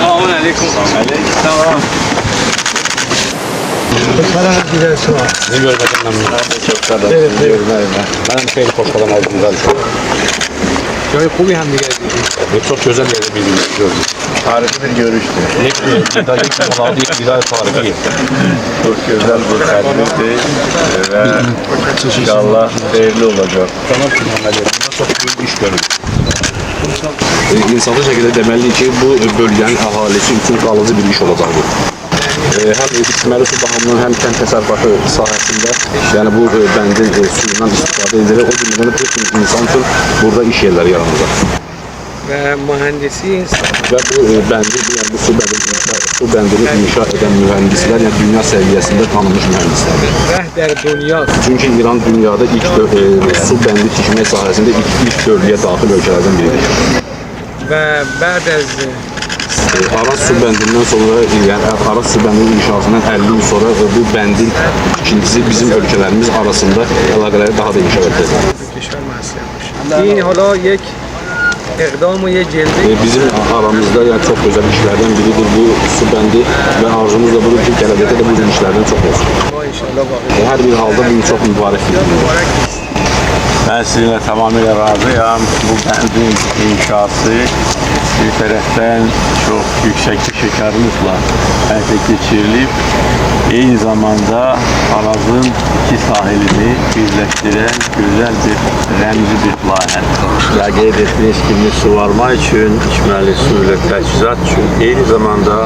Selamun aleyküm. Aleykümselam. Karanlık güzelsi var. Sizi görmedim ben. Çok sağ olun. Evet, Sizi görmedim ben. Benim xeyli xoşqalan aldım güzel. Joy Kubi hem de geldi. Çok güzel bir bilgi gördüm. Tarihi bir görüştü. İlk oladı ilk güzel tarihi. Çok güzel bir tarihi ve inşallah değerli olacak. Sanat filmlerinde çok büyük iş görür. İnsaflı şekilde demeli ki bu bölgenin ahalisi için kalıcı bir iş olacak bu. Hem içməli su baxımından, hem kənd təsərrüfatı sahəsində, yəni bu bəndin suyundan istifadə edilir. O cümlədən bütün insan üçün burada iş yerləri yaranacaq. Ve mühendisiyiz. Və bu bəndi, yəni bu su bəndini inşa edən mühəndislər, yəni dünya səviyyəsində tanınmış mühəndislərdir. Rehber dünya. Çünki İran dünyada ilk su bəndi tikmək sahəsində ilk dördüyə daxil ölkələrdən biridir. Ve Berdez Araz su bəndindən sonra, yəni Araz su bəndinin inşasından 50 yıl sonra bu bəndin ikincisi bizim ölkələrimiz arasında əlaqələri daha da inkişaf etdi. kişiler mahsul. İyi hala یک اقدام و یک جلوه. Bizim aramızda yani çok özel işlerden biridir bu su bəndi və arzumuz da budur ki, gələcəkdə də bu cür işlərdən çox olsun. Ama inşallah bakın. Hər bir halda bu çox mübarək bir gün. Ben sizinle tamamıyla razıyım. Bu bəndin inşası bir taraftan çok yüksek bir şekerlikle hayata geçirilip aynı zamanda Araz'ın iki sahilini birleştiren güzel bir remzi bir layihə. Ya qeyd etdiyiniz kimi suvarma üçün, içməli su ilə təchizat üçün, eyni zamanda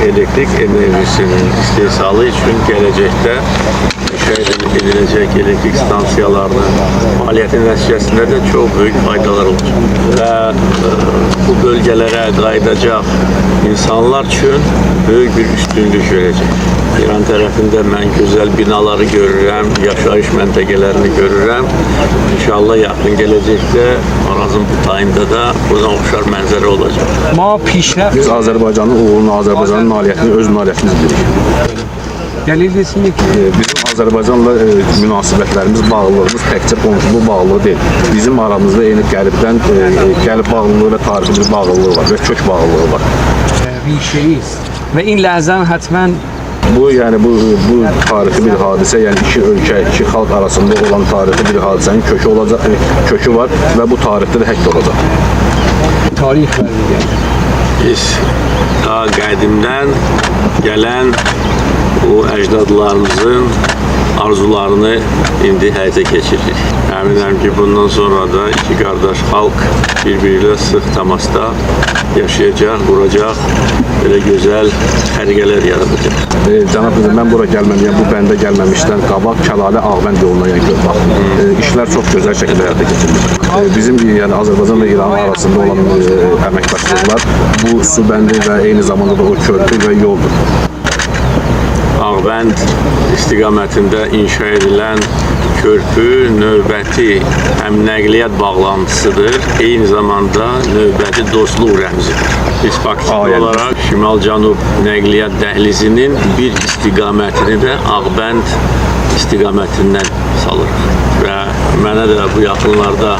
elektrik enerjisinin istehsalı üçün gələcəkdə edilecek elektrik stansiyalarının faaliyeti nəticəsində də çox büyük faydalar olacaq. Və bu bölgelere qayıdacaq insanlar üçün büyük bir üstünlük verəcək. İran tərəfində mən gözəl binaları görürəm, yaşayış məntəqələrini görürəm. İnşallah yaxın gələcəkdə Arazın bu tayında da buradan oxşar mənzərə olacaq. Ma پیشرفت Biz Azərbaycanın uğurunu, Azərbaycanın nailiyyətini öz nailiyyətimiz bilir. دلیل رسمی ki Bizim Azərbaycanla münasibətlərimiz, bağlılığımız təkcə qonşuluq bağlılığı deyil. Bizim aramızda eyni qəlb bağlılığı və tarixi bir bağlılığı var və kök bağlılığı var. ریشه‌ایست و این لحظه حتما Bu yani bu tarihi bir hadise, yani iki ülke, iki halk arasında olan tarihi bir hadisenin kökü olacak, kökü var ve bu tarihte de həkk olacak. tarih verdi. Biz daha qədimdən gələn o əcdadlarımızın arzularını indi həyata keçiririk. Əminəm ki, bundan sonra da iki qardaş xalq birbiriyle sıx təmasda yaşayacaq, quracaq, belə gözəl xərqələr yaradacaq. Cənab Müdür, mən bura gəlməməyəm, bu bəndə gəlməmişdən qabaq Kəlalə Ağbənd yoluna baxdım. İşlər çox gözəl şəkildə həyata keçirilir. Bizim yəni Azərbaycan və İran arasında olan əməkdaşlıqlar bu su bəndi və eyni zamanda da o körpü və yoldur. Ağbənd istiqamətində inşa edilən körpü növbəti həm nəqliyyat bağlantısıdır, eyni zamanda növbəti dostluq rəmzidir. Biz faktiki olaraq Şimal-Cənub nəqliyyat dəhlizinin bir istiqamətini də Ağbənd istiqamətindən salırıq. Və mənə də bu yaxınlarda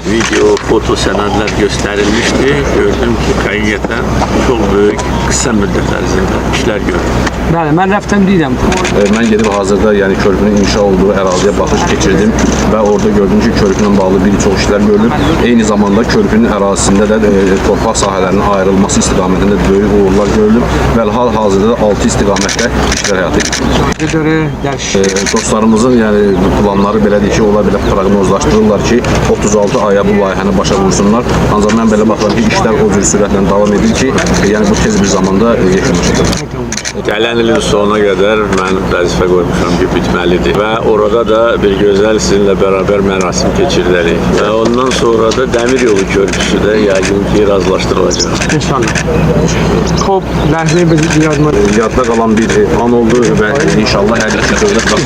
video, foto sənədlər göstərilmişdi. Gördüm ki, həqiqətən çox böyük qısa müddət ərzində işlər gördüm. Bəli, mən rəftem deyirəm. Mən gedib hazırda yəni körpünün inşa olduğu əraziyə baxış keçirdim və orada gördüm ki, körpünlə bağlı bir çox işlər görülüb. Eyni zamanda körpünün ərazisində də torpaq sahələrinin ayrılması istiqamətində böyük uğurlar görülüb və hal-hazırda 6 istiqamətdə işlər həyata keçirilir. Dostlarımızın yəni planları belədir ki, ola belə proqnozlaşdırırlar ki, 36 aya bu layihəni başa vursunlar. Ancaq mən belə baxıram ki, işlər o cür sürətlə davam edir ki, yəni bu tez bir zamanda yekunlaşacaq. Gələn ilin sonuna qədər mən vəzifə qoymuşam ki, bitməlidir və orada da bir gözəl sizinlə bərabər mərasim keçirilərik və ondan sonra da dəmir yolu körpüsü də yəqin ki, razılaşdırılacaq. İnşallah. Xop, ləhzə Yadda qalan bir an oldu və inşallah hər iki dövlət və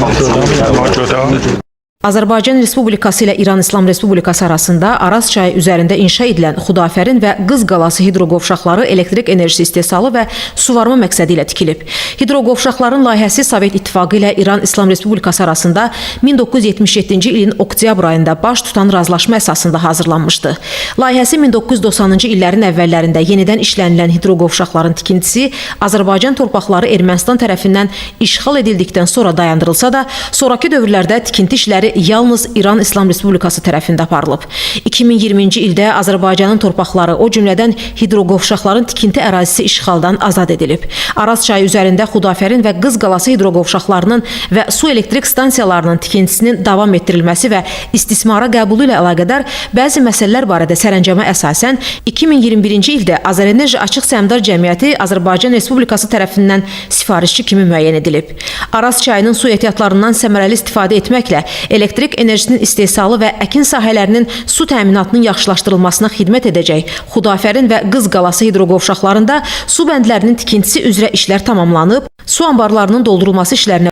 Azərbaycan Respublikası ilə İran İslam Respublikası arasında Araz çayı üzərində inşa edilən Xudafərin və Qız Qalası hidroqovşaqları elektrik enerjisi istehsalı və suvarma məqsədi ilə tikilib. Hidroqovşaqların layihəsi Sovet İttifaqı ilə İran İslam Respublikası arasında 1977-ci ilin oktyabr ayında baş tutan razılaşma əsasında hazırlanmışdı. Layihəsi 1990-cı illərin əvvəllərində yenidən işlənilən hidroqovşaqların tikintisi Azərbaycan torpaqları Ermənistan tərəfindən işğal edildikdən sonra dayandırılsa da, sonrakı dövrlərdə tikinti işləri yalnız İran İslam Respublikası tərəfində aparılıb. 2020-ci ildə Azərbaycanın torpaqları, o cümlədən hidroqovşaqların tikinti ərazisi işğaldan azad edilib. Araz çayı üzərində Xudafərin və Qız Qalası hidroqovşaqlarının və su elektrik stansiyalarının tikintisinin davam etdirilməsi və istismara qəbulu ilə əlaqədar bəzi məsələlər barədə sərəncama əsasən 2021-ci ildə Azərenerji Açıq Səhmdar Cəmiyyəti Azərbaycan Respublikası tərəfindən sifarişçi kimi müəyyən edilib. Araz çayının su ehtiyatlarından səmərəli istifadə etməklə elektrik enerjisinin istehsalı və əkin sahələrinin su təminatının yaxşılaşdırılmasına xidmət edəcək Xudafərin və Qız Qalası hidroqovşaqlarında su bəndlərinin tikintisi üzrə işlər tamamlanıb, su anbarlarının doldurulması işlərinə